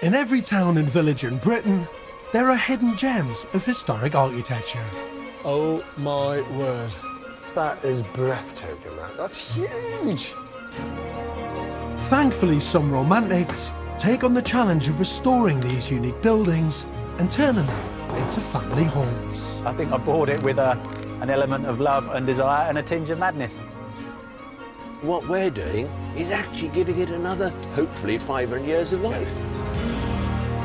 In every town and village in Britain, there are hidden gems of historic architecture. Oh my word. That is breathtaking, that. That's huge. Thankfully, some romantics take on the challenge of restoring these unique buildings and turning them into family homes. I think I bought it with an element of love and desire and a tinge of madness. What we're doing is actually giving it another, hopefully, 500 years of life.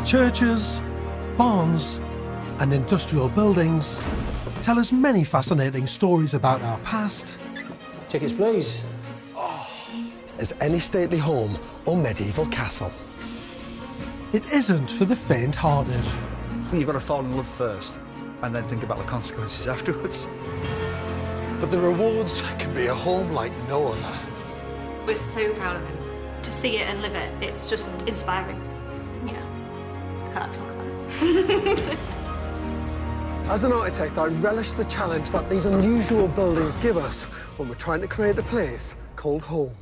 Churches, barns and industrial buildings tell us many fascinating stories about our past. Tickets, please. As any stately home or medieval castle. It isn't for the faint-hearted. You've got to fall in love first and then think about the consequences afterwards. But the rewards can be a home like no other. We're so proud of him. To see it and live it, it's just inspiring. Yeah, can't talk about it. As an architect, I relish the challenge that these unusual buildings give us when we're trying to create a place called home.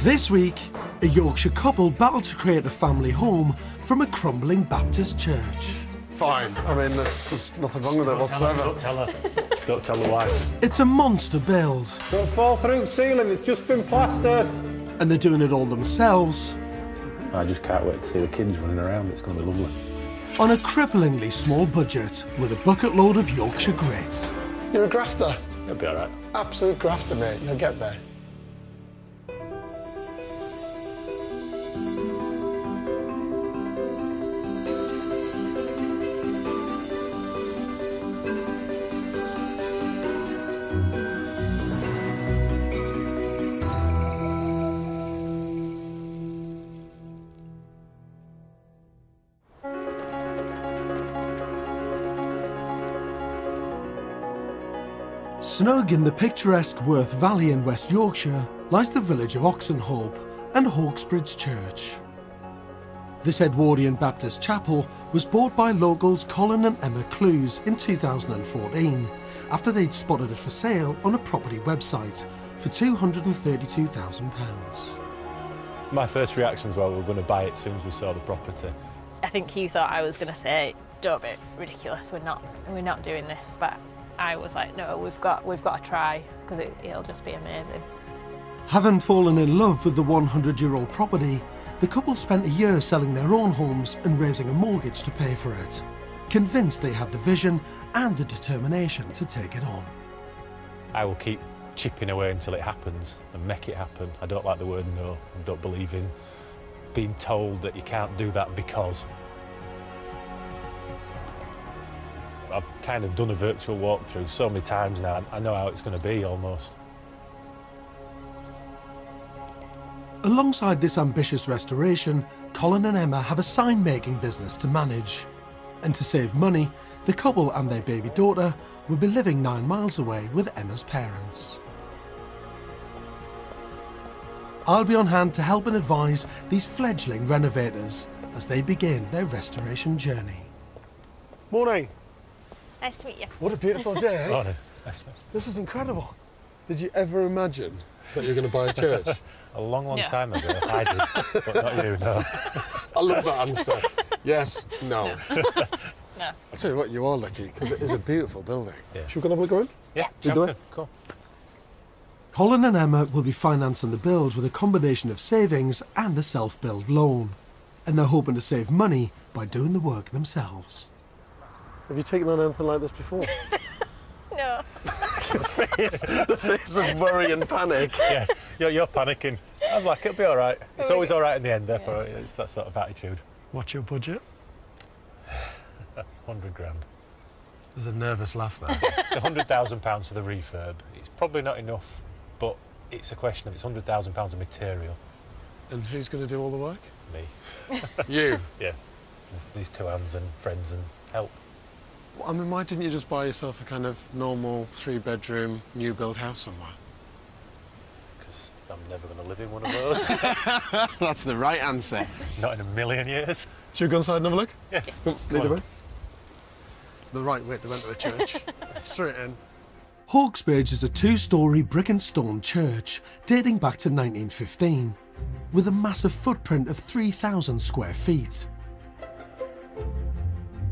This week, a Yorkshire couple battle to create a family home from a crumbling Baptist church. Fine. I mean, there's nothing wrong with it whatsoever. Don't tell her. Don't tell the wife. It's a monster build. Don't fall through the ceiling, it's just been plastered. And they're doing it all themselves. I just can't wait to see the kids running around. It's going to be lovely. On a cripplingly small budget with a bucket load of Yorkshire grit. You're a grafter. It'll be all right. Absolute grafter, mate. You'll get there. Snug in the picturesque Worth Valley in West Yorkshire lies the village of Oxenhope and Hawksbridge Church. This Edwardian Baptist chapel was bought by locals Colin and Emma Clues in 2014 after they'd spotted it for sale on a property website for £232,000. My first reaction was, well, we were going to buy it as soon as we saw the property. I think you thought I was going to say, don't be ridiculous, we're not doing this, but I was like, no, we've got to try, because it'll just be amazing. Having fallen in love with the 100-year-old property, the couple spent a year selling their own homes and raising a mortgage to pay for it, convinced they had the vision and the determination to take it on. I will keep chipping away until it happens and make it happen. I don't like the word no. I don't believe in being told that you can't do that because. I've kind of done a virtual walkthrough so many times now, I know how it's going to be almost. Alongside this ambitious restoration, Colin and Emma have a sign-making business to manage. And to save money, the couple and their baby daughter will be living 9 miles away with Emma's parents. I'll be on hand to help and advise these fledgling renovators as they begin their restoration journey. Morning. Nice to meet you. What a beautiful day. Morning. Nice. This is incredible. Did you ever imagine that you were going to buy a church? A long, long time ago, I did, but not you, no. I love that answer. Yes, no. No. I'll tell you what, you are lucky, because it is a beautiful building. Yeah. Should we go and have a look around? Yeah, You do it? Cool. Colin and Emma will be financing the build with a combination of savings and a self-build loan. And they're hoping to save money by doing the work themselves. Have you taken on anything like this before? No. the face of worry and panic. Yeah, you're panicking. I'm like, it'll be all right. It's always all right in the end, therefore it's that sort of attitude. What's your budget? 100 grand. There's a nervous laugh there. It's £100,000 for the refurb. It's probably not enough, but it's a question of it's £100,000 of material. And who's going to do all the work? Me. You? Yeah. There's these two hands and friends and help. I mean, why didn't you just buy yourself a kind of normal 3-bedroom new build house somewhere? Because I'm never going to live in one of those. That's the right answer. Not in a million years. Should we go inside and have a look? Yeah. Lead the way. The right way to enter the church. Straight in. Hawksbridge is a 2-storey brick and stone church dating back to 1915. with a massive footprint of 3,000 square feet.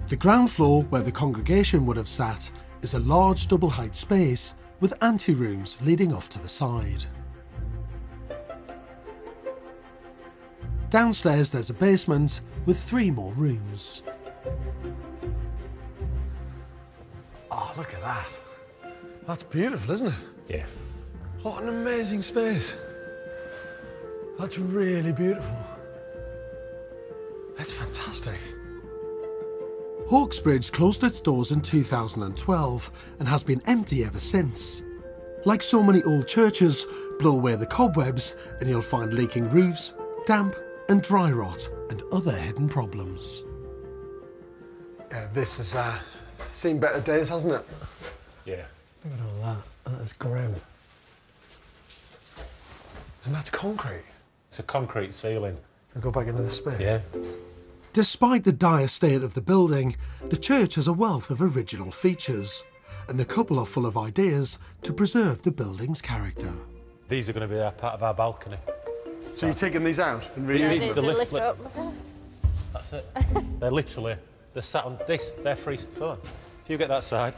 The ground floor, where the congregation would have sat, is a large double-height space with ante-rooms leading off to the side. Downstairs there's a basement with 3 more rooms. Oh, look at that. That's beautiful, isn't it? Yeah. What an amazing space. That's really beautiful. That's fantastic. Hawksbridge closed its doors in 2012 and has been empty ever since. Like so many old churches, blow away the cobwebs and you'll find leaking roofs, damp and dry rot and other hidden problems. Yeah, this has seen better days, hasn't it? Yeah. Look at all that. That is grim. And that's concrete. It's a concrete ceiling. We'll go back into the space. Yeah. Despite the dire state of the building, the church has a wealth of original features, and the couple are full of ideas to preserve the building's character. These are going to be part of our balcony. So you're taking these out and Yeah, reusing they them? lift up. That's it. They're sat on this, they're free. So if you get that side,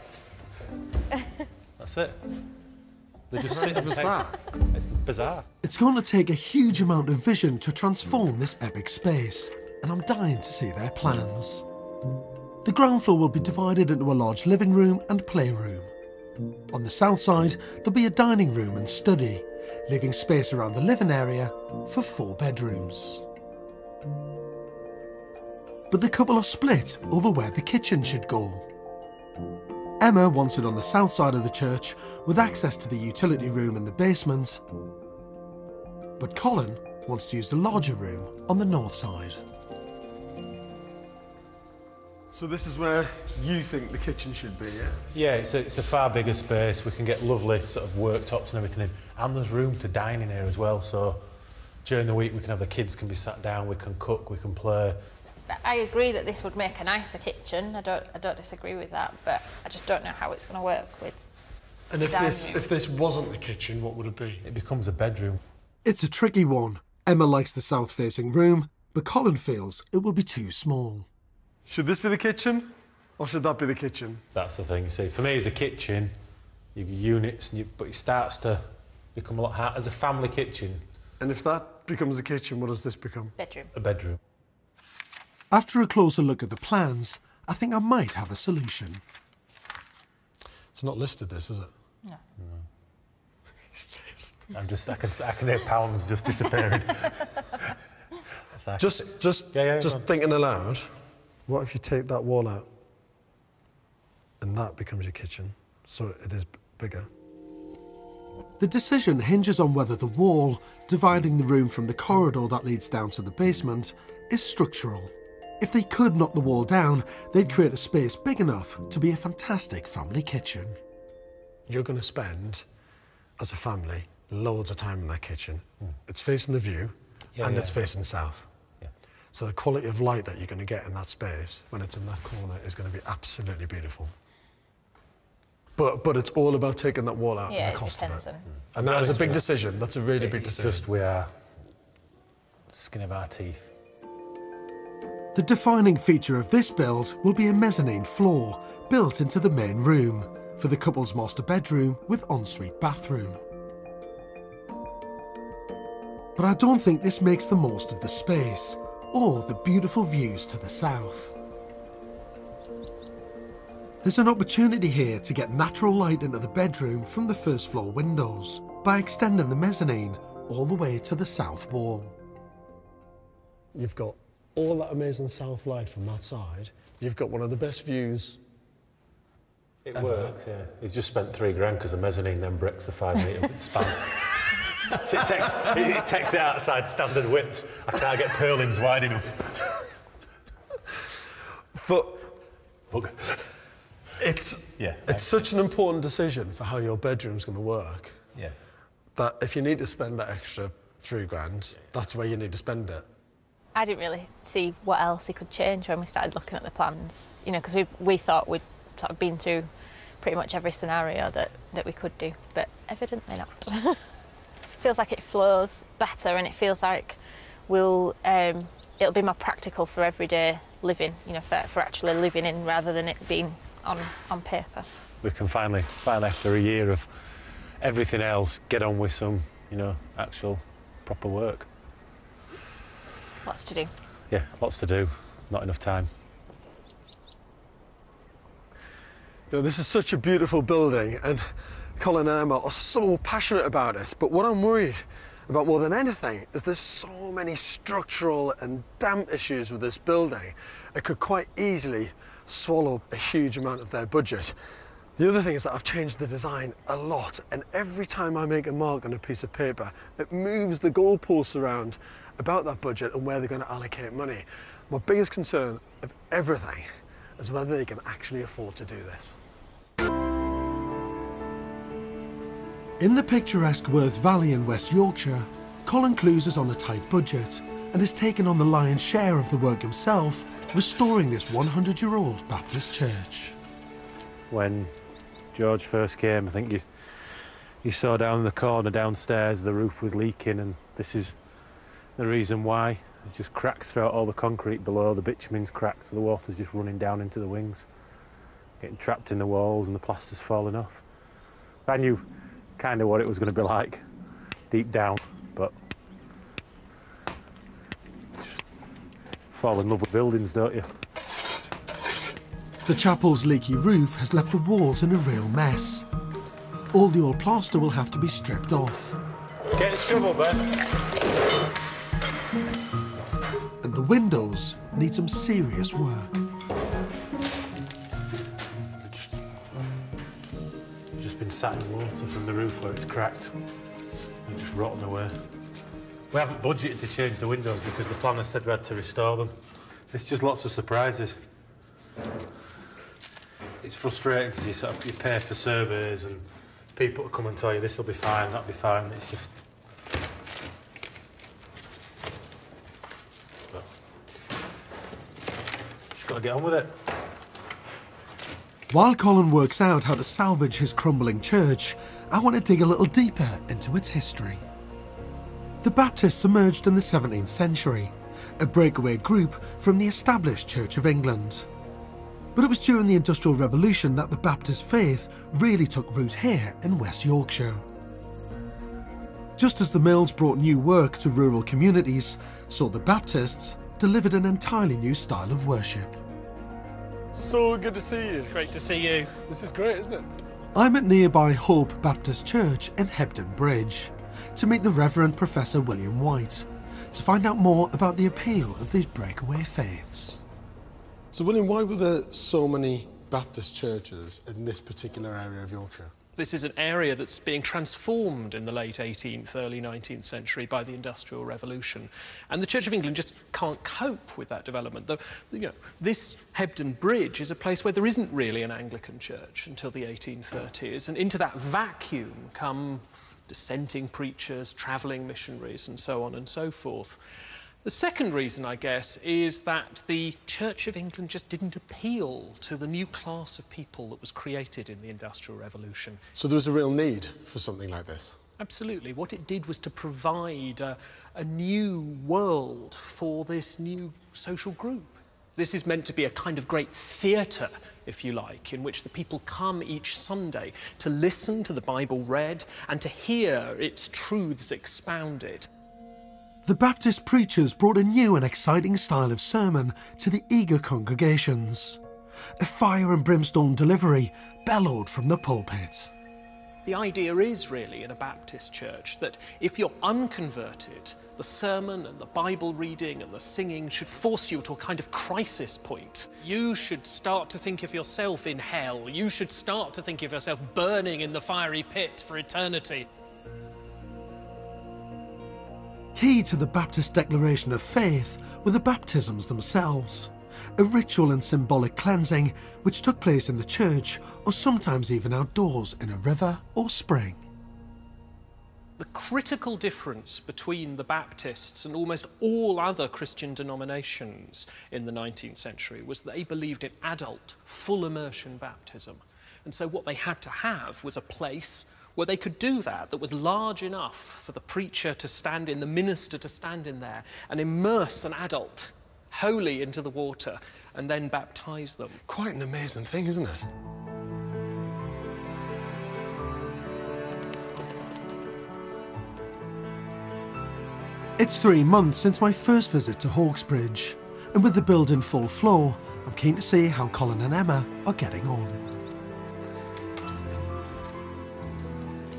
that's it. They just sit on that? It's bizarre. It's going to take a huge amount of vision to transform this epic space, and I'm dying to see their plans. The ground floor will be divided into a large living room and playroom. On the south side, there'll be a dining room and study, leaving space around the living area for 4 bedrooms. But the couple are split over where the kitchen should go. Emma wants it on the south side of the church with access to the utility room in the basement, but Colin wants to use the larger room on the north side. So this is where you think the kitchen should be, yeah? Yeah, it's a far bigger space. We can get lovely sort of worktops and everything in. And there's room to dine in here as well, so during the week we can have the kids can be sat down, we can cook, we can play. I agree that this would make a nicer kitchen. I don't disagree with that, but I just don't know how it's going to work with. And if this wasn't the kitchen, what would it be? It becomes a bedroom. It's a tricky one. Emma likes the south-facing room, but Colin feels it will be too small. Should this be the kitchen, or should that be the kitchen? That's the thing, you see. For me, as a kitchen, you've got units, but it starts to become a lot harder. As a family kitchen... And if that becomes a kitchen, what does this become? Bedroom. A bedroom. After a closer look at the plans, I think I might have a solution. It's not listed, this, is it? No. I can hear pounds just disappearing. Just thinking aloud, what if you take that wall out and that becomes your kitchen, so it is bigger? The decision hinges on whether the wall, dividing the room from the corridor that leads down to the basement, is structural. If they could knock the wall down, they'd create a space big enough to be a fantastic family kitchen. You're going to spend, as a family, loads of time in that kitchen. It's facing the view, and it's facing south. Yeah. So the quality of light that you're going to get in that space when it's in that corner is going to be absolutely beautiful. But it's all about taking that wall out and the cost of it. And that is a big decision. That's a really big decision. Just we are skin of our teeth. The defining feature of this build will be a mezzanine floor built into the main room for the couple's master bedroom with ensuite bathroom. But I don't think this makes the most of the space or the beautiful views to the south. There's an opportunity here to get natural light into the bedroom from the first floor windows by extending the mezzanine all the way to the south wall. You've got all that amazing south light from that side. You've got one of the best views. It works, yeah. He's just spent £3 because the mezzanine then bricks the 5 metre span. So it takes it outside standard width. I can't get purlins wide enough. But Bugger. It's such an important decision for how your bedroom's going to work. Yeah. That if you need to spend that extra £3, that's where you need to spend it. I didn't really see what else he could change when we started looking at the plans, you know, because we thought we'd sort of been through pretty much every scenario that we could do, but evidently not. Feels like it flows better, and it feels like will it'll be more practical for everyday living, you know, for actually living in rather than it being on paper. We can finally, after a year of everything else, get on with some, you know, actual proper work. Lots to do. Yeah, lots to do, not enough time. You know, this is such a beautiful building, and Colin and Emma are so passionate about it, but what I'm worried about more than anything is there's so many structural and damp issues with this building. It could quite easily swallow a huge amount of their budget. The other thing is that I've changed the design a lot, and every time I make a mark on a piece of paper, it moves the goalposts around about that budget and where they're going to allocate money. My biggest concern of everything is whether they can actually afford to do this. In the picturesque Worth Valley in West Yorkshire, Colin Clews is on a tight budget and has taken on the lion's share of the work himself, restoring this 100-year-old Baptist church. When George first came, I think you saw down the corner downstairs the roof was leaking, and this is the reason why. There's just cracks throughout all the concrete below, the bitumen's cracked, so the water's just running down into the wings, getting trapped in the walls and the plaster's falling off. I knew kind of what it was going to be like deep down, but just fall in love with buildings, don't you? The chapel's leaky roof has left the walls in a real mess. All the old plaster will have to be stripped off. Get the shovel, Ben. And the windows need some serious work. Just been sat in water from the roof where it's cracked. They're just rotting away. We haven't budgeted to change the windows because the planner said we had to restore them. There's just lots of surprises. It's frustrating because you pay for surveys and people come and tell you this will be fine, that'll be fine. It's just... Well, just got to get on with it. While Colin works out how to salvage his crumbling church, I want to dig a little deeper into its history. The Baptists emerged in the 17th century, a breakaway group from the established Church of England. But it was during the Industrial Revolution that the Baptist faith really took root here in West Yorkshire. Just as the mills brought new work to rural communities, so the Baptists delivered an entirely new style of worship. So good to see you. Great to see you. This is great, isn't it? I'm at nearby Hope Baptist Church in Hebden Bridge to meet the Reverend Professor William White to find out more about the appeal of these breakaway faiths. So, William, why were there so many Baptist churches in this particular area of Yorkshire? This is an area that's being transformed in the late 18th, early 19th century by the Industrial Revolution. And the Church of England just can't cope with that development. You know, this Hebden Bridge is a place where there isn't really an Anglican church until the 1830s. And into that vacuum come dissenting preachers, travelling missionaries, and so on and so forth. The second reason, I guess, is that the Church of England just didn't appeal to the new class of people that was created in the Industrial Revolution. So there was a real need for something like this? Absolutely. What it did was to provide a new world for this new social group. This is meant to be a kind of great theatre, if you like, in which the people come each Sunday to listen to the Bible read and to hear its truths expounded. The Baptist preachers brought a new and exciting style of sermon to the eager congregations. A fire and brimstone delivery bellowed from the pulpit. The idea is really in a Baptist church that if you're unconverted, the sermon and the Bible reading and the singing should force you to a kind of crisis point. You should start to think of yourself in hell. You should start to think of yourself burning in the fiery pit for eternity. Key to the Baptist declaration of faith were the baptisms themselves, a ritual and symbolic cleansing which took place in the church or sometimes even outdoors in a river or spring. The critical difference between the Baptists and almost all other Christian denominations in the 19th century was that they believed in adult, full immersion baptism. And so what they had to have was a place where they could do that was large enough for the preacher to stand in, the minister to stand in there and immerse an adult wholly into the water and then baptise them. Quite an amazing thing, isn't it? It's 3 months since my first visit to Hawksbridge, and with the build in full flow, I'm keen to see how Colin and Emma are getting on.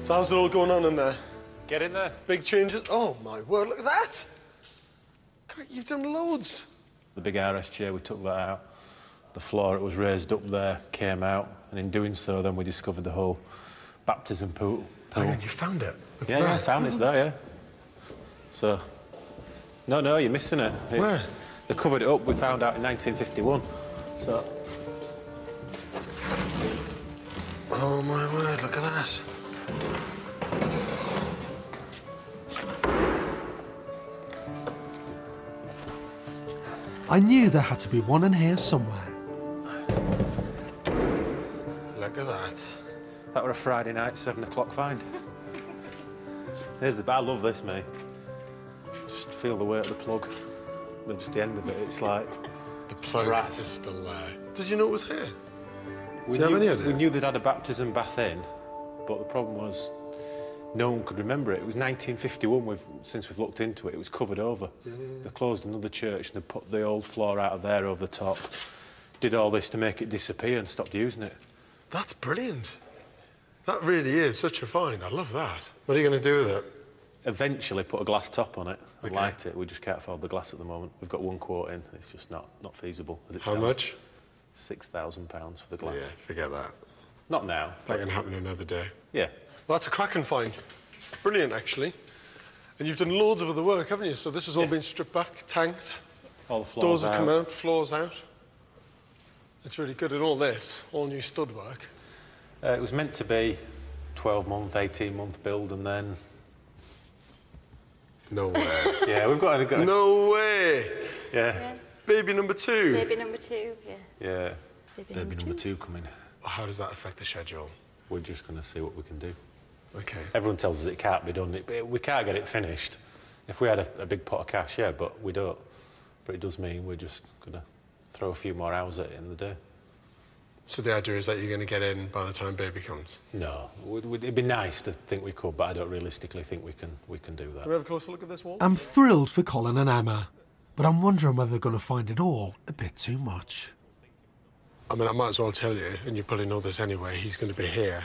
So how's it all going on in there? Get in there. Big changes? Oh my word, look at that! God, you've done loads. The big RS chair, we took that out. The floor, it was raised up there, came out, and in doing so, then we discovered the whole baptism pool. Hang on, you found it? It's yeah, there. I found it's there, yeah. So, no, you're missing it. Where? They covered it up, we found out in 1951, so... Oh my word, look at that. I knew there had to be one in here somewhere. Look at that. That were a Friday night, 7 o'clock find. There's the... I love this, mate. Just feel the weight of the plug. Then just the end of it, it's like... The plug brass. is still there. Did you know it was here? We Do you have any idea? We knew they'd had a baptism bath in, but the problem was no one could remember it. It was 1951, since we've looked into it, it was covered over. Yeah. They closed another church and they put the old floor out of there over the top. Did all this to make it disappear and stopped using it. That's brilliant. That really is such a find. I love that. What are you going to do with it? Eventually put a glass top on it and Okay. light it. We just can't afford the glass at the moment. We've got 1 quart in. It's just not feasible as it How stands. much? £6,000 for the glass. Yeah, forget that. Not now. That can happen another day. Yeah. Well, that's a cracking find. Brilliant, actually. And you've done loads of other work, haven't you? So this has all been stripped back, tanked. All the floors Doors have out. come out, floors out. It's really good. And all this, all new stud work. It was meant to be 12-month, 18-month build, and then... No way. Yeah, we've got to... No way! Yeah. Baby number 2. Baby number 2, yeah. Yeah. Baby number 2 coming. How does that affect the schedule? We're just going to see what we can do. Okay. Everyone tells us it can't be done. We can't get it finished. If we had a big pot of cash, yeah, but we don't. But it does mean we're just going to throw a few more hours at it in the day. So the idea is that you're going to get in by the time baby comes? No. It'd be nice to think we could, but I don't realistically think we can do that. Can we have a closer look at this wall? I'm thrilled for Colin and Emma, but I'm wondering whether they're going to find it all a bit too much. I mean, I might as well tell you, and you probably know this anyway, he's going to be here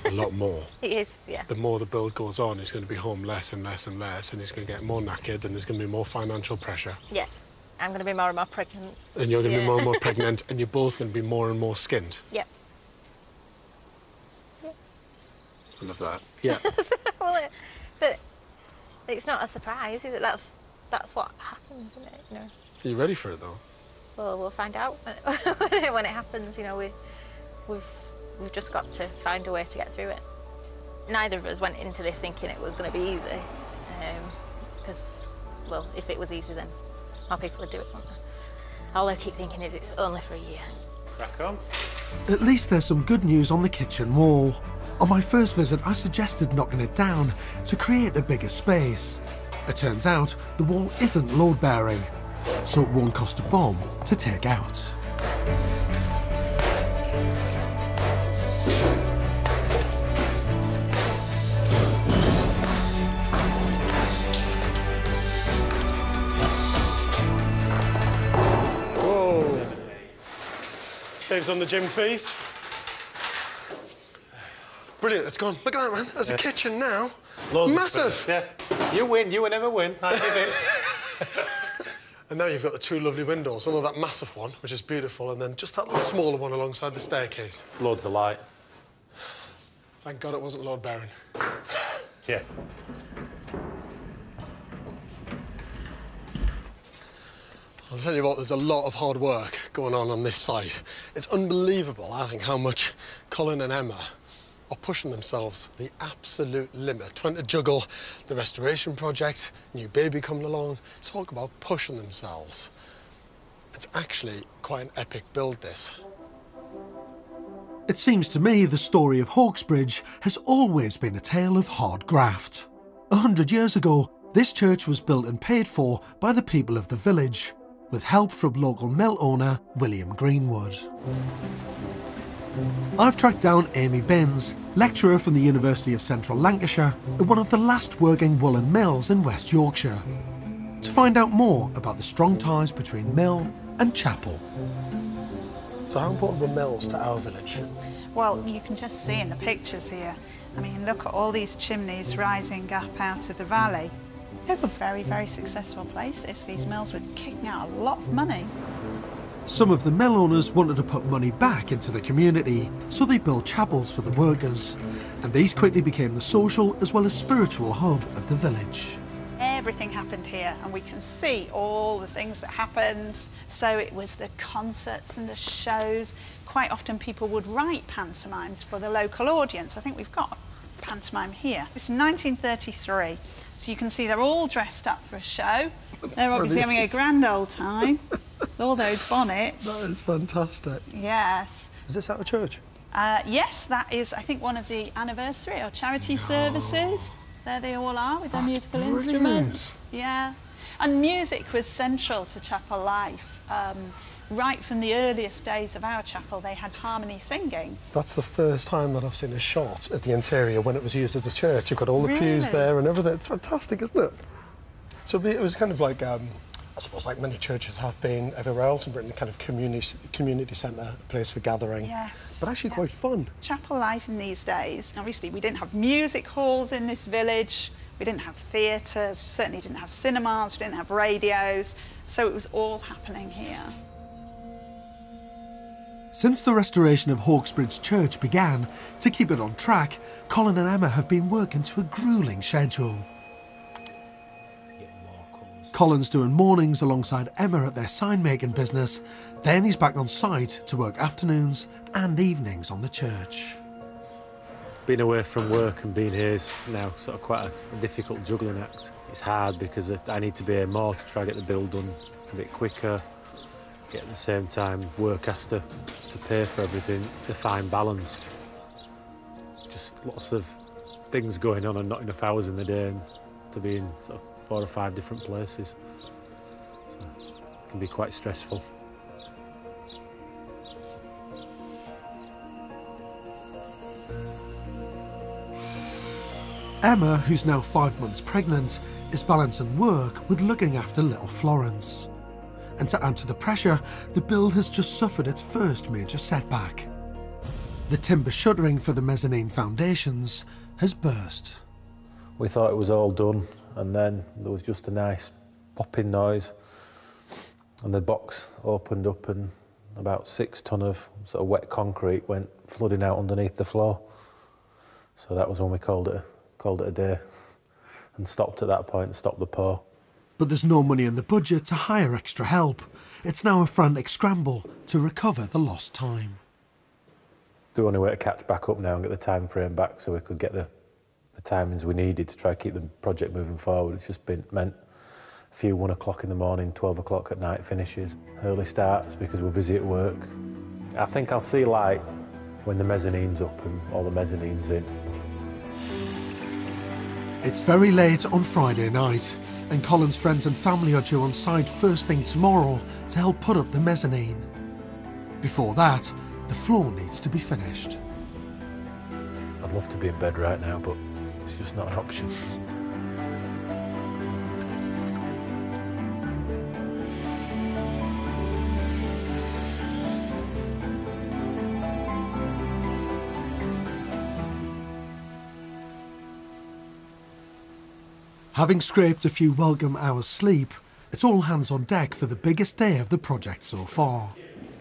a lot more. He is, yeah. The more the build goes on, he's going to be home less and less and less, and he's going to get more knackered, and there's going to be more financial pressure. Yeah. I'm going to be more and more pregnant. And you're going to be more and more pregnant, and you're both going to be more and more skinned. Yeah. I love that. Yeah. Well, but it's not a surprise, is it? That's what happens, isn't it? You know. Are you ready for it, though? Well, we'll find out when it happens. You know, we've just got to find a way to get through it. Neither of us went into this thinking it was going to be easy, because, well, if it was easy, then more people would do it, wouldn't they? All I keep thinking is it's only for a year. Crack on. At least there's some good news on the kitchen wall. On my first visit, I suggested knocking it down to create a bigger space. It turns out the wall isn't load-bearing, so it won't cost a bomb to take out. Whoa. Saves on the gym fees. Brilliant, it's gone. Look at that, man. There's a kitchen now. Loads Massive. Of space. Yeah. You win, you will never win. I did it. And now you've got the 2 lovely windows, one of that massive one, which is beautiful, and then just that little smaller one alongside the staircase. Loads of light. Thank God it wasn't load-bearing. Yeah. I'll tell you what, there's a lot of hard work going on this site. It's unbelievable, I think, how much Colin and Emma are pushing themselves the absolute limit, trying to juggle the restoration project, new baby coming along. Talk about pushing themselves. It's actually quite an epic build, this. It seems to me the story of Hawkesbridge has always been a tale of hard graft. 100 years ago, this church was built and paid for by the people of the village, with help from local mill owner William Greenwood. I've tracked down Amy Binns, lecturer from the University of Central Lancashire at one of the last working woolen mills in West Yorkshire, to find out more about the strong ties between mill and chapel. So how important were mills to our village? Well, you can just see in the pictures here. I mean, look at all these chimneys rising up out of the valley. They were very, very successful places. These mills were kicking out a lot of money. Some of the mill owners wanted to put money back into the community, so they built chapels for the workers, and these quickly became the social as well as spiritual hub of the village. Everything happened here, and we can see all the things that happened. So it was the concerts and the shows. Quite often people would write pantomimes for the local audience. I think we've got a pantomime here. This is 1933, so you can see they're all dressed up for a show. They're obviously having a grand old time. All those bonnets. That is fantastic. Yes. Is this out of church? Yes, that is, I think, one of the anniversary or charity services. There they all are with their musical instruments. Yeah. And music was central to chapel life. Right from the earliest days of our chapel, they had harmony singing. That's the first time that I've seen a shot at the interior when it was used as a church. You've got all the pews there and everything. It's fantastic, isn't it? So it was kind of like, I suppose, like many churches have been everywhere else in Britain, kind of community centre, a place for gathering. Yes. But actually quite fun. Chapel life in these days, obviously we didn't have music halls in this village, we didn't have theatres, we certainly didn't have cinemas, we didn't have radios, so it was all happening here. Since the restoration of Hawkesbridge Church began, to keep it on track, Colin and Emma have been working to a gruelling schedule. Colin's doing mornings alongside Emma at their sign-making business, then he's back on site to work afternoons and evenings on the church. Being away from work and being here is now sort of quite a difficult juggling act. It's hard because I need to be here more to try to get the bill done a bit quicker, yet at the same time work has to pay for everything. It's a fine balance. Just lots of things going on and not enough hours in the day and to be in sort of 4 or 5 different places. So it can be quite stressful. Emma, who's now 5 months pregnant, is balancing work with looking after little Florence. And to add to the pressure, the build has just suffered its first major setback. The timber shuttering for the mezzanine foundations has burst. We thought it was all done, and then there was just a nice popping noise, and the box opened up and about 6 tonne of sort of wet concrete went flooding out underneath the floor. So that was when we called it a day and stopped at that point, stopped the pour. But there's no money in the budget to hire extra help. It's now a frantic scramble to recover the lost time. The only way to catch back up now and get the time frame back so we could get the timings we needed to try to keep the project moving forward. It's just meant a few 1 o'clock in the morning, 12 o'clock at night finishes, early starts because we're busy at work. I think I'll see light when the mezzanine's up and all the mezzanine's in. It's very late on Friday night, and Colin's friends and family are due on site first thing tomorrow to help put up the mezzanine. Before that, the floor needs to be finished. I'd love to be in bed right now, but it's just not an option. Having scraped a few welcome hours' sleep, it's all hands on deck for the biggest day of the project so far.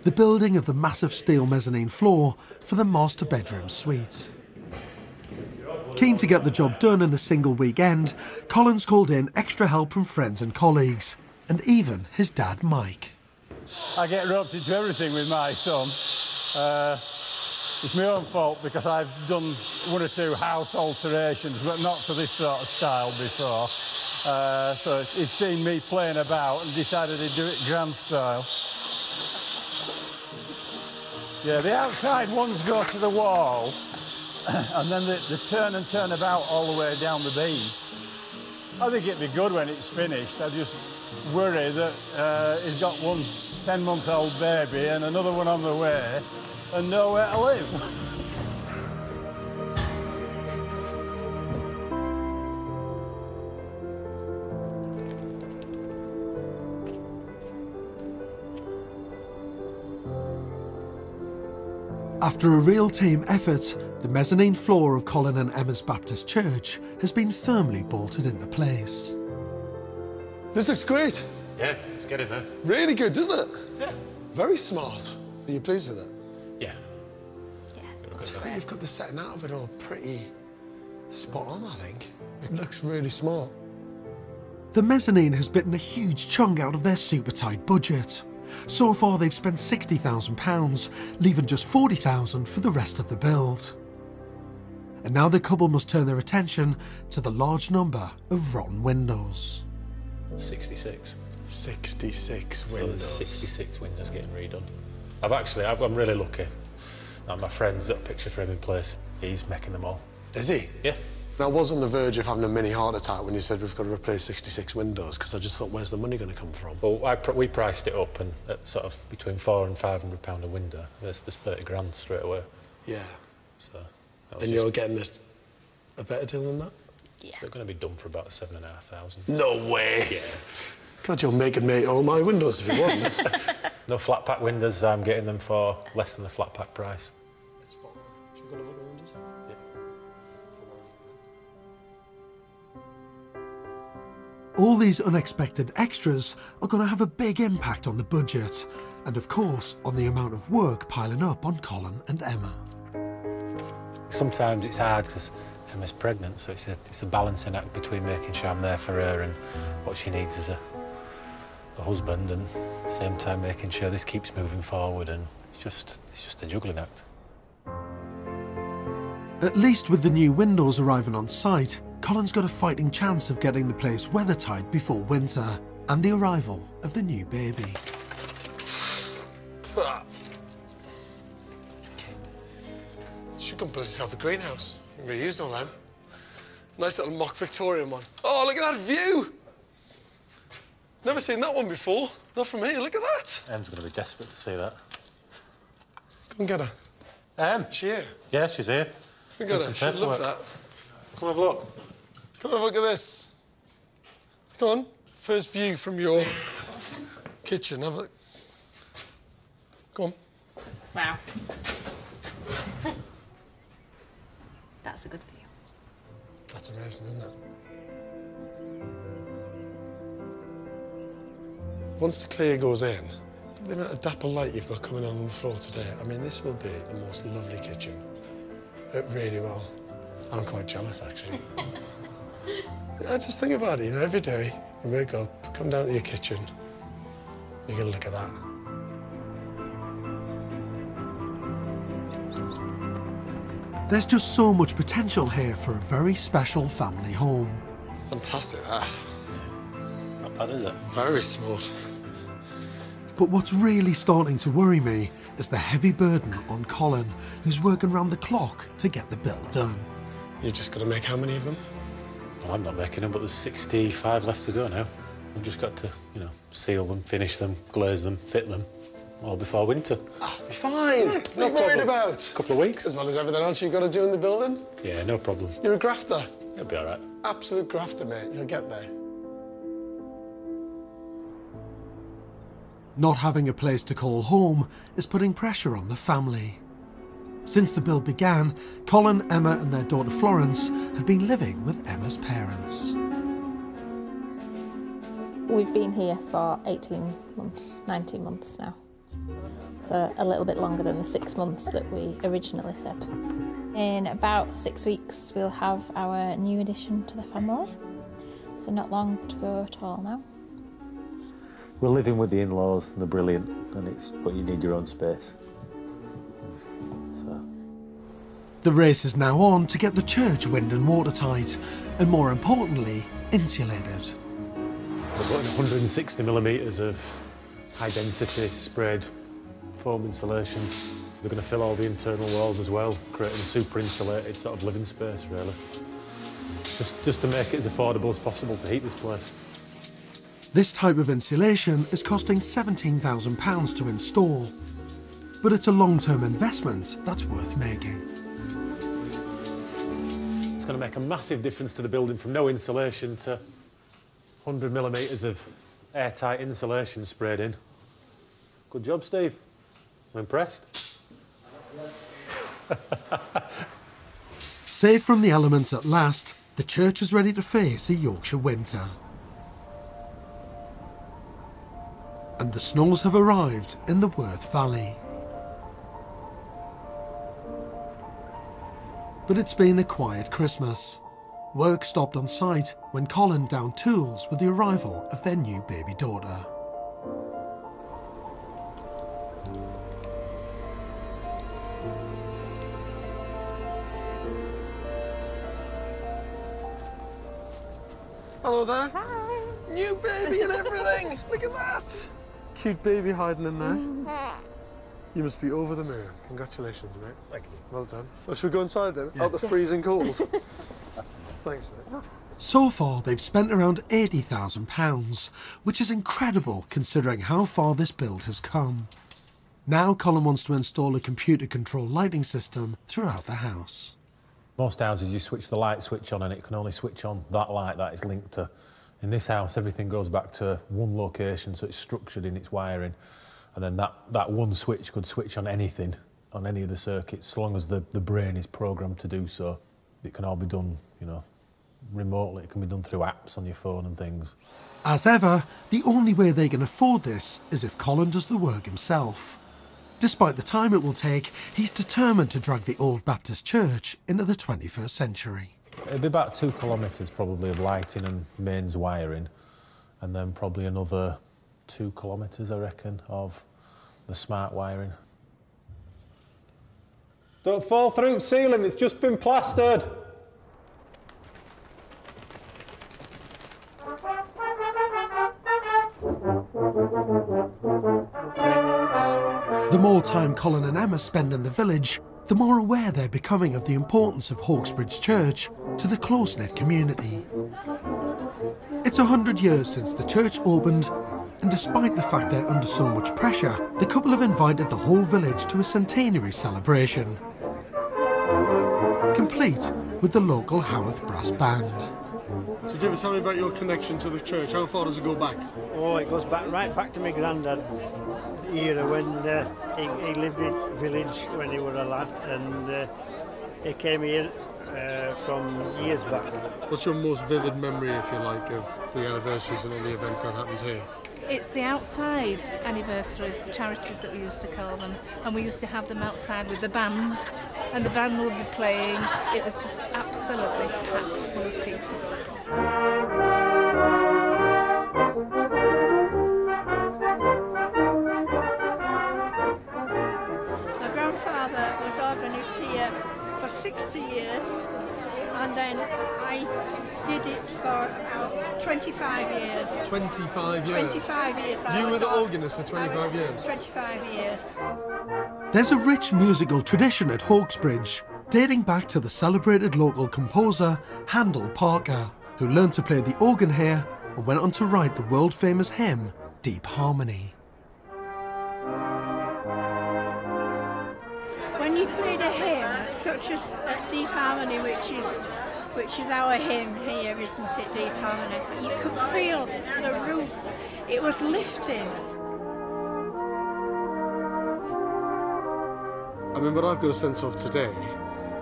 The building of the massive steel mezzanine floor for the master bedroom suite. Keen to get the job done in a single weekend, Colin's called in extra help from friends and colleagues, and even his dad Mike. I get roped into everything with my son. It's my own fault because I've done 1 or 2 house alterations, but not to this sort of style before. So he's seen me playing about and decided he'd do it grand style. Yeah, the outside ones go to the wall, and then they turn and turn about all the way down the beam. I think it'd be good when it's finished. I just worry that he's got one 10-month-old baby and another one on the way, and nowhere to live. After a real team effort, the mezzanine floor of Colin and Emma's Baptist Church has been firmly bolted into place. This looks great. Yeah, it's getting there. Really good, doesn't it? Yeah. Very smart. Are you pleased with it? Yeah. Yeah. You've got the setting out of it all pretty spot on, I think. It looks really smart. The mezzanine has bitten a huge chunk out of their super tight budget. So far they've spent £60,000, leaving just £40,000 for the rest of the build. And now the couple must turn their attention to the large number of rotten windows. 66. 66 So windows. there's 66 windows getting redone. I'm really lucky. My friend's got a picture for him in place. He's making them all. Is he? Yeah. I was on the verge of having a mini heart attack when you said we've got to replace 66 windows, because I just thought, where's the money going to come from? Well, we priced it up, and at sort of between £400 and £500 a window. There's 30 grand straight away. Yeah. So. And you're getting a better deal than that? Yeah. They're going to be done for about 7,500. No way. Yeah. God, you'll make and make all my windows if you want. No flat pack windows. I'm getting them for less than the flat pack price. Should we go look at the windows? Yeah. All these unexpected extras are going to have a big impact on the budget, and of course on the amount of work piling up on Colin and Emma. Sometimes it's hard because Emma's pregnant, so it's a balancing act between making sure I'm there for her and what she needs as a husband, and at the same time making sure this keeps moving forward, and it's just a juggling act. At least with the new windows arriving on site, Colin's got a fighting chance of getting the place weathertight before winter and the arrival of the new baby. You should come build yourself a greenhouse. You can reuse all them. Nice little mock Victorian one. Oh, look at that view! Never seen that one before. Not from here, look at that. Em's going to be desperate to see that. Come and get her. Em? She here? Yeah, she's here. Come and get her. She'll love that. Come have a look. Come and have a look at this. Come on. First view from your kitchen. Have a look. Come on. Wow. That's a good view. That's amazing, isn't it? Once the clear goes in, look at the amount of dapple light you've got coming on the floor today. I mean, this will be the most lovely kitchen. It really will. I'm quite jealous, actually. I just think about it, you know, every day you wake up, come down to your kitchen, you're going to look at that. There's just so much potential here for a very special family home. Fantastic, that. Not bad, is it? Very smart. But what's really starting to worry me is the heavy burden on Colin, who's working round the clock to get the build done. You've just got to make how many of them? Well, I'm not making them, but there's 65 left to go now. We've just got to, you know, seal them, finish them, glaze them, fit them, all before winter. Ah, be fine. Yeah, what are you worried about? A couple of weeks. As well as everything else you've got to do in the building? Yeah, no problem. You're a grafter. It'll be all right. Absolute grafter, mate. You'll get there. Not having a place to call home is putting pressure on the family. Since the build began, Colin, Emma and their daughter Florence have been living with Emma's parents. We've been here for 18 months, 19 months now. So a little bit longer than the 6 months that we originally said. In about 6 weeks, we'll have our new addition to the family. So not long to go at all now. We're living with the in-laws, and they're brilliant, but you need your own space. So. The race is now on to get the church wind and watertight, and more importantly, insulated. We're putting 160 millimetres of high-density sprayed foam insulation They're going to fill all the internal walls as well, creating a super insulated sort of living space, really. Just to make it as affordable as possible to heat this place. This type of insulation is costing £17,000 to install, but it's a long-term investment that's worth making. It's going to make a massive difference to the building from no insulation to 100 millimetres of airtight insulation sprayed in. Good job, Steve. I'm impressed. Safe from the elements at last, the church is ready to face a Yorkshire winter. And the snows have arrived in the Worth Valley. But it's been a quiet Christmas. Work stopped on site when Colin downed tools with the arrival of their new baby daughter. Hello there. Hi. New baby and everything. Look at that. Cute baby hiding in there. You must be over the moon. Congratulations, mate. Thank you. Well done. Well, should we go inside then? Yeah. Out the freezing cold. Thanks, mate. So far, they've spent around £80,000, which is incredible considering how far this build has come. Now Colin wants to install a computer-controlled lighting system throughout the house. Most houses, you switch the light switch on and it can only switch on that light that is linked to. In this house, everything goes back to one location, so it's structured in its wiring. And then that one switch could switch on anything, on any of the circuits, as long as the brain is programmed to do so. It can all be done, you know, remotely. It can be done through apps on your phone and things. As ever, the only way they can afford this is if Colin does the work himself. Despite the time it will take, he's determined to drag the old Baptist church into the 21st century. It'd be about 2 kilometres probably of lighting and mains wiring, and then probably another 2 kilometres, I reckon, of the smart wiring. Don't fall through the ceiling, it's just been plastered. The more time Colin and Emma spend in the village, the more aware they're becoming of the importance of Hawkesbridge Church to the close-knit community. It's 100 years since the church opened, and despite the fact they're under so much pressure, the couple have invited the whole village to a centenary celebration, complete with the local Howarth Brass Band. So, David, tell me about your connection to the church. How far does it go back? Oh, it goes back right back to my granddad's era when he lived in the village when he was a lad, and he came here from years back. What's your most vivid memory, if you like, of the anniversaries and all the events that happened here? It's the outside anniversaries, charities that we used to call them, and we used to have them outside with the band, and the band would be playing. It was just absolutely packed full of people. My grandfather was organist here for 60 years, and then I did it for about 25 years. 25 years? 25 years. You were the organist for 25 years? 25 years. There's a rich musical tradition at Hawkesbridge, dating back to the celebrated local composer Handel Parker, who learned to play the organ here and went on to write the world-famous hymn, Deep Harmony. When you played a hymn, such as Deep Harmony, which is our hymn here, isn't it, Deep Harmony, you could feel the roof, it was lifting. I mean, what I've got a sense of today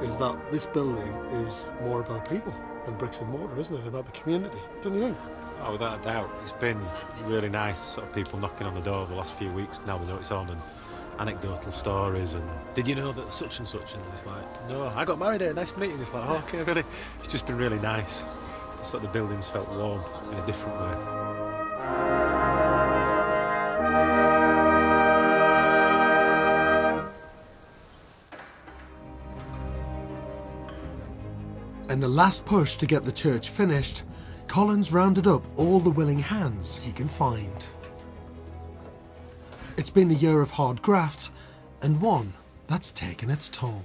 is that this building is more about people than bricks and mortar, isn't it? About the community, don't you think? Oh, without a doubt. It's been really nice, sort of people knocking on the door the last few weeks, now they know it's on, and anecdotal stories, and did you know that such and such, and it's like, no, I got married here, nice to meet you, and it's like, oh, okay, really? It's just been really nice. It's like the buildings felt warm in a different way. In the last push to get the church finished, Colin's rounded up all the willing hands he can find. It's been a year of hard graft and one that's taken its toll.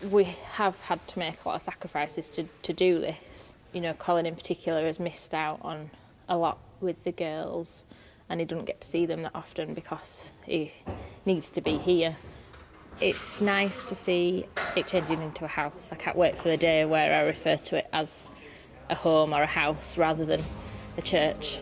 We have had to make a lot of sacrifices to do this. You know, Colin in particular has missed out on a lot with the girls, and he doesn't get to see them that often because he needs to be here. It's nice to see it changing into a house. I can't wait for the day where I refer to it as a home or a house rather than a church.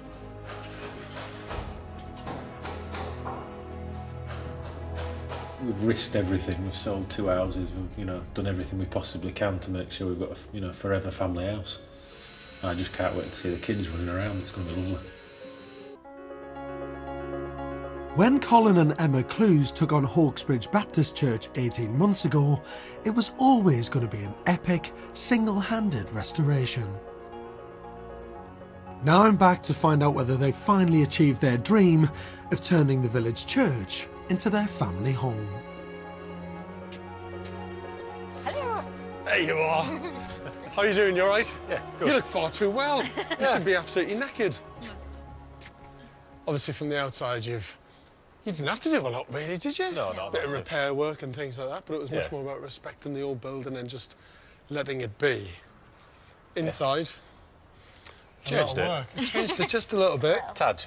We've risked everything. We've sold 2 houses. We've, done everything we possibly can to make sure we've got a, forever family house. I just can't wait to see the kids running around. It's going to be lovely. When Colin and Emma Clues took on Hawksbridge Baptist Church 18 months ago, it was always going to be an epic, single-handed restoration. Now I'm back to find out whether they finally achieved their dream of turning the village church into their family home. Hello. There you are. How are you doing? You all right? Yeah, good. You look far too well. You should be absolutely knackered. Obviously, from the outside, you didn't have to do a lot, really, did you? No, no. A bit of repair work and things like that, but it was much more about respecting the old building and just letting it be. Inside, Changed it. work. It changed it just a little bit. Tad.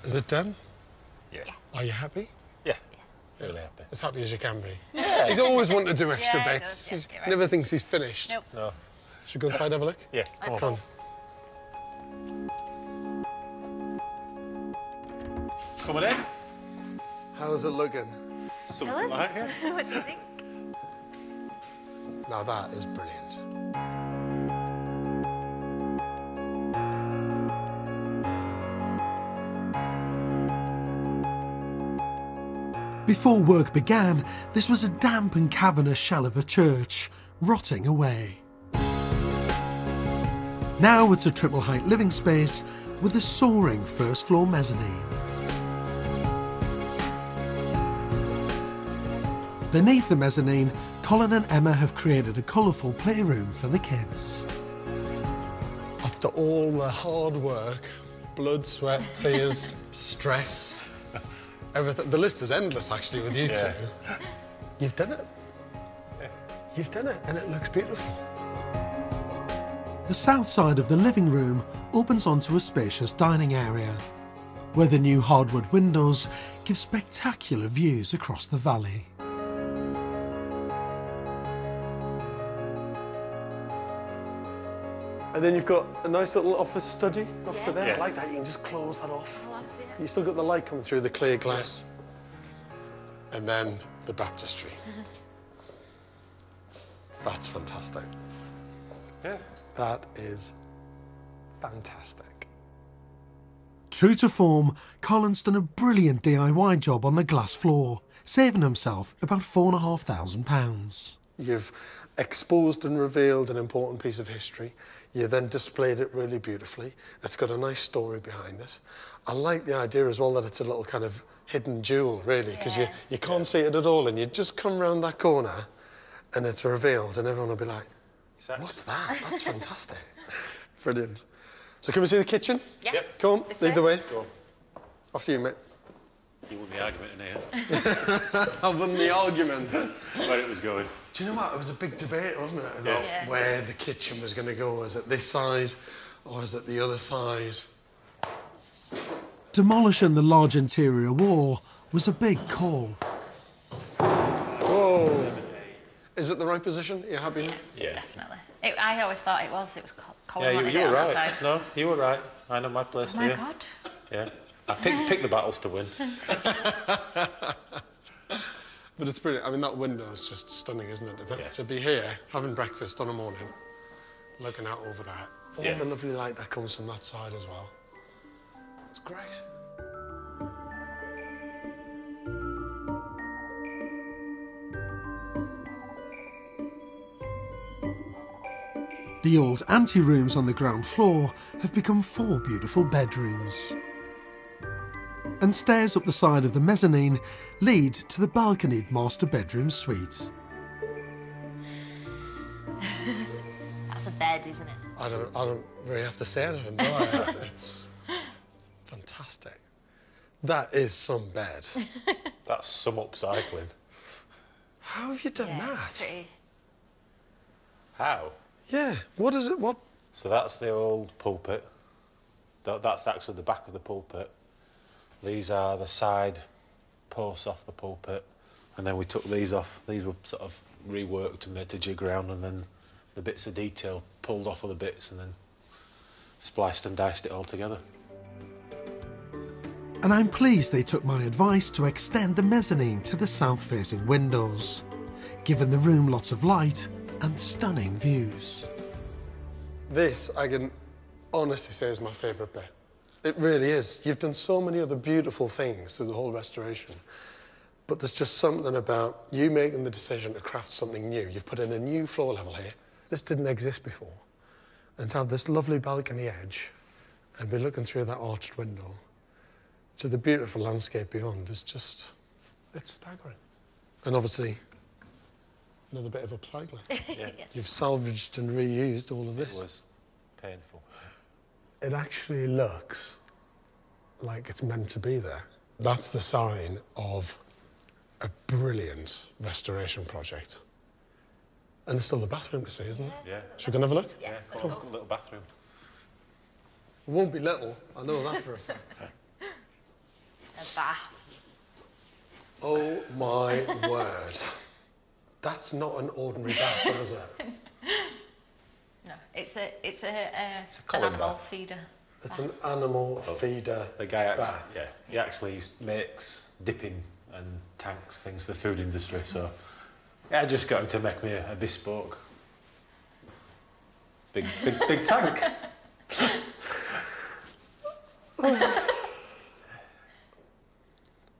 Is it done? Yeah. Are you happy? Yeah. Really happy. As happy as you can be. Yeah. He's always wanted to do extra Yeah, he bits. does, He yeah, never thinks he's finished. Nope. No. Should we go inside and have a look? Yeah, Let's Come go. on. Coming in. How's it looking? Something like it. What do you think? Now that is brilliant. Before work began, this was a damp and cavernous shell of a church, rotting away. Now it's a triple-height living space with a soaring first-floor mezzanine. Beneath the mezzanine, Colin and Emma have created a colourful playroom for the kids. After all the hard work, blood, sweat, tears, stress, everything, the list is endless actually with you two. You've done it. You've done it, and it looks beautiful. The south side of the living room opens onto a spacious dining area, where the new hardwood windows give spectacular views across the valley. And then you've got a nice little office study off to there. Yeah. I like that. You can just close that off. You still got the light coming through the clear glass. And then the baptistry. That's fantastic. Yeah. That is fantastic. True to form, Colin's done a brilliant DIY job on the glass floor, saving himself about £4,500. You've exposed and revealed an important piece of history. You then displayed it really beautifully. It's got a nice story behind it. I like the idea as well that it's a little kind of hidden jewel, really, because you can't see it at all, and you just come round that corner and it's revealed, and everyone will be like, what's that? That's fantastic. Brilliant. So can we see the kitchen? Yeah. Yep. Come on, lead the way. Go on. Off to you, mate. You won the argument in here. I won the argument. Where it was going. Do you know what? It was a big debate, wasn't it? About where the kitchen was going to go. Was it this side or was it the other side? Demolishing the large interior wall was a big call. Whoa! Is it the right position? Are you happy now? Yeah. Definitely. I always thought it was. It was Colin Yeah, wanted you it were on right. that side. No, you were right. I know my place Oh my here. God. Yeah. I picked the battles to win. But it's brilliant. I mean, that window is just stunning, isn't it? To be here, having breakfast on a morning, looking out over that. All the lovely light that comes from that side as well. It's great. The old ante-rooms on the ground floor have become 4 beautiful bedrooms. And stairs up the side of the mezzanine lead to the balconied master bedroom suite. That's a bed, isn't it? I don't really have to say anything, do I? It's fantastic. That is some bed. That's some upcycling. How have you done that? Pretty. How? Yeah, what is it? What? So that's the old pulpit. That's actually the back of the pulpit. These are the side posts off the pulpit. And then we took these off. These were sort of reworked and made to jig around, and then the bits of detail pulled off other bits and then spliced and diced it all together. And I'm pleased they took my advice to extend the mezzanine to the south-facing windows, giving the room lots of light and stunning views. This, I can honestly say, is my favourite bit. It really is. You've done so many other beautiful things through the whole restoration, but there's just something about you making the decision to craft something new. You've put in a new floor level here. This didn't exist before. And to have this lovely balcony edge and be looking through that arched window to the beautiful landscape beyond is just, it's staggering. And obviously, another bit of upcycling. Yeah. You've salvaged and reused all of this. It was painful. It actually looks like it's meant to be there. That's the sign of a brilliant restoration project. And there's still the bathroom to see, isn't it? Yeah. Should we go and have a look? Yeah, cool. Look at the little bathroom. It won't be little, I know that for a fact. A bath. Oh my word. That's not an ordinary bath, is it? No, it's a Colin an animal bath. feeder. It's an animal feeder The guy bath. yeah, he actually makes dipping and tanks, things for the food industry, so yeah, I just got him to make me a bespoke big tank.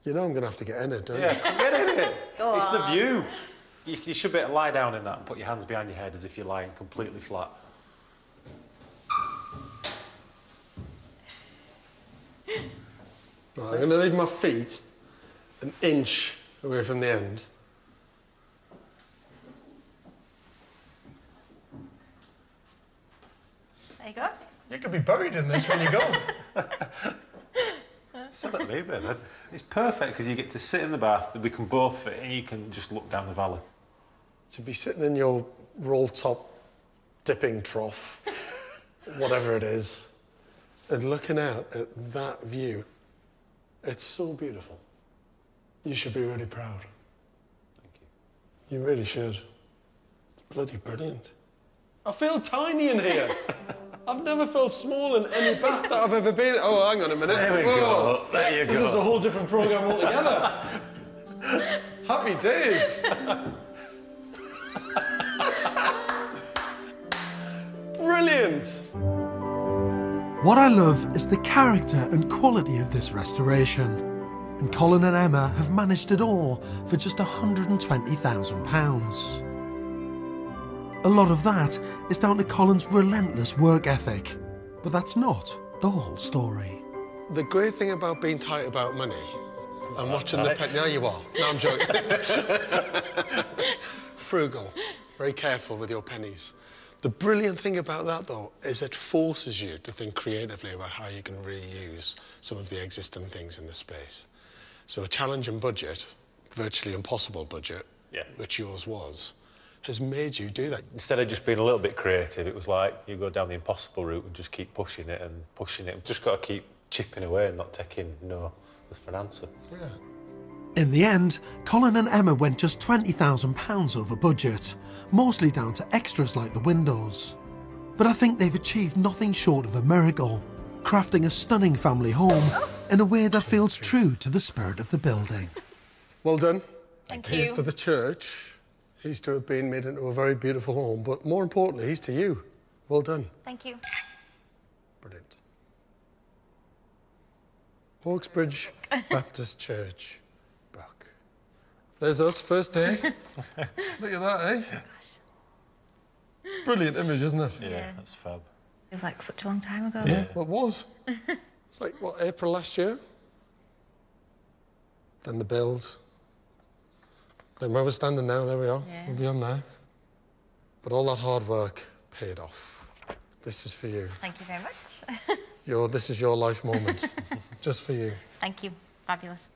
You know I'm going to have to get in it, don't Yeah, you? come get in it. Go It's the on. view. You should be able to lie down in that and put your hands behind your head as if you're lying completely flat. Right, I'm going to leave my feet an inch away from the end. There you go. You could be buried in this when you go. Something maybe then. It's perfect because you get to sit in the bath, we can both fit, and you can just look down the valley. To be sitting in your roll-top dipping trough, whatever it is, and looking out at that view, it's so beautiful. You should be really proud. Thank you. You really should. It's bloody brilliant. I feel tiny in here. I've never felt small in any bath that I've ever been in. Oh, hang on a minute. There we go. There you go. This is a whole different programme altogether. Happy days. Brilliant. What I love is the character and quality of this restoration, and Colin and Emma have managed it all for just £120,000. A lot of that is down to Colin's relentless work ethic, but that's not the whole story. The great thing about being tight about money and watching the No, you are. No, I'm joking. Frugal, very careful with your pennies. The brilliant thing about that, though, is it forces you to think creatively about how you can reuse some of the existing things in the space. So a challenging budget, virtually impossible budget, which yours was, has made you do that. Instead of just being a little bit creative, it was like you go down the impossible route and just keep pushing it and pushing it. Just got to keep chipping away and not taking no as for an answer. Yeah. In the end, Colin and Emma went just £20,000 over budget, mostly down to extras like the windows. But I think they've achieved nothing short of a miracle, crafting a stunning family home in a way that feels true to the spirit of the building. Well done. Thank Here's you. to the church. He's to have been made into a very beautiful home, but more importantly, he's to you. Well done. Thank you. Brilliant. Hawksbridge Baptist Church, Buck. There's us, first day. Look at that, eh? Brilliant image, isn't it? Yeah, that's fab. Feels like such a long time ago. Yeah. Well, it was. It's like, what, April last year? Then the build. Then where we're standing now, there we are. Yeah. We'll be on there. But all that hard work paid off. This is for you. Thank you very much. This is your life moment. Just for you. Thank you. Fabulous.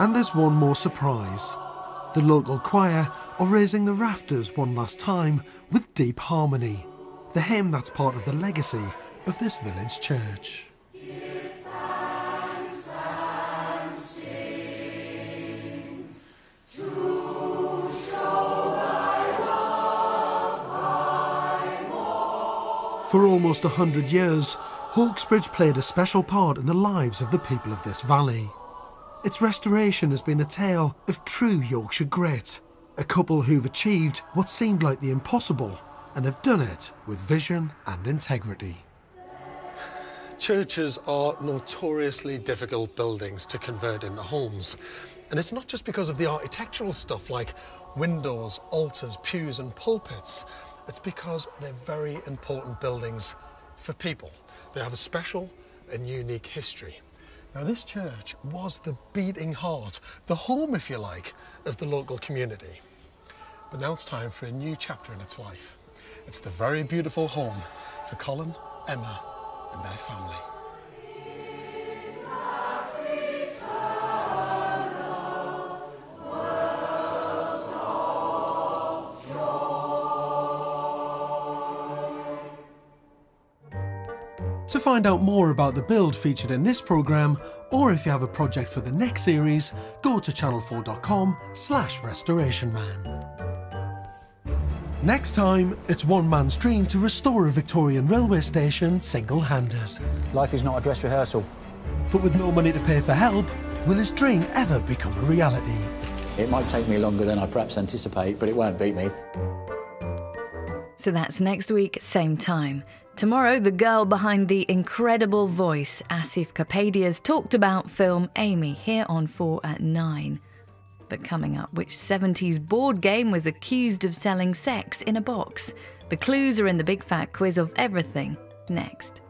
And there's one more surprise. The local choir are raising the rafters one last time with Deep Harmony, the hymn that's part of the legacy of this village church. For almost 100 years, Hawkesbridge played a special part in the lives of the people of this valley. Its restoration has been a tale of true Yorkshire grit, a couple who've achieved what seemed like the impossible and have done it with vision and integrity. Churches are notoriously difficult buildings to convert into homes. And it's not just because of the architectural stuff like windows, altars, pews and pulpits. It's because they're very important buildings for people. They have a special and unique history. Now, this church was the beating heart, the home, if you like, of the local community. But now it's time for a new chapter in its life. It's the very beautiful home for Colin, Emma, and their family. To find out more about the build featured in this programme, or if you have a project for the next series, go to channel4.com/restorationman. Next time, it's one man's dream to restore a Victorian railway station single-handed. Life is not a dress rehearsal. But with no money to pay for help, will his dream ever become a reality? It might take me longer than I perhaps anticipate, but it won't beat me. So that's next week, same time. Tomorrow, the girl behind the incredible voice, Asif Kapadia's talked about film Amy, here on 4 at 9. But coming up, which 70s board game was accused of selling sex in a box? The clues are in the big fat quiz of everything, next.